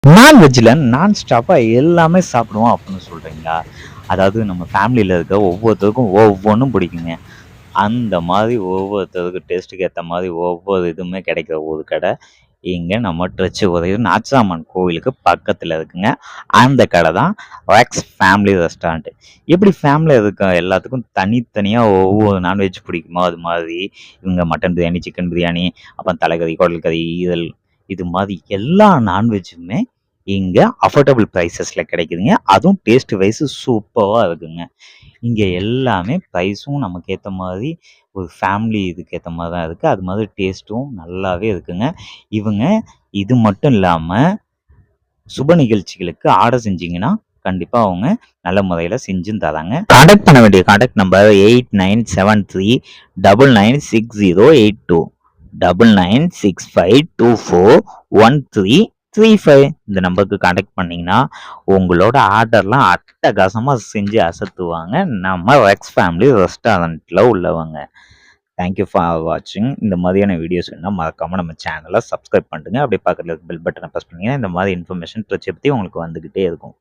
நான்வெஜ்ல நான் ஸ்டாப்பா எல்லாமே சாப்பிடுவோம் அப்படின்னு சொல்றீங்களா? அதாவது நம்ம ஃபேமிலியில இருக்க ஒவ்வொருத்தருக்கும் ஒவ்வொன்னும் பிடிக்குங்க. அந்த மாதிரி ஒவ்வொருத்தருக்கு டேஸ்ட்டுக்கு ஏத்த மாதிரி ஒவ்வொரு இதுவுமே கிடைக்கிற ஒரு கடை, இங்க நம்ம திருச்சிபுரம் நாச்சியாம்மன் கோவிலுக்கு பக்கத்துல இருக்குங்க. அந்த கடை தான் ரெக்ஸ் ஃபேமிலி ரெஸ்டாரண்ட். எப்படி ஃபேமிலில இருக்க எல்லாத்துக்கும் தனித்தனியா ஒவ்வொரு நான்வெஜ் பிடிக்குமோ, அது மாதிரி இவங்க மட்டன் பிரியாணி, சிக்கன் பிரியாணி, அப்புறம் தலைக்கறி, குடல் கறி, ஈரல் இது மாதிரி எல்லா நான்வெஜ்ஜுமே இங்க அஃபோர்டபுள் பிரைஸஸ்ல கிடைக்குதுங்க. அதுவும் டேஸ்ட் வைஸ் சூப்பரா இருக்குங்க. இங்க எல்லாமே பிரைஸும் நமக்கு ஏத்த மாதிரி ஒரு ஃபேமிலி இதுக்கு ஏத்த மாரி தான் இருக்கு. அது மாதிரி டேஸ்ட்டும் நல்லாவே இருக்குங்க. இவங்க இது மட்டும் இல்லாம சுப நிகழ்ச்சிகளுக்கு ஆர்டர் செஞ்சீங்கன்னா, கண்டிப்பா அவங்க நல்ல முறையில செஞ்சும் தராங்க. கான்டாக்ட் பண்ண வேண்டிய கான்டாக்ட் நம்பர் 8973996082 9965241335. இந்த நம்பருக்கு கான்டாக்ட் பண்ணீங்கன்னா, உங்களோட ஆர்டர்லாம் அட்டகாசமா செஞ்சு அசத்துவாங்க. நம்ம ரெக்ஸ் ஃபேமிலி ரெஸ்டாரண்ட்ல உள்ளவங்க. தேங்க் யூ ஃபார் வாட்சிங். இந்த மாதிரியான வீடியோஸ் வேணும்னா மறக்காம நம்ம சேனலை சப்ஸ்கிரைப் பண்ணுங்க. அப்படியே பக்கத்துல இருக்க பெல் பட்டனை பிரஸ் பண்ணீங்கன்னா, இந்த மாதிரி இன்ஃபர்மேஷன் பத்தி உங்களுக்கு வந்துகிட்டே இருக்கும்.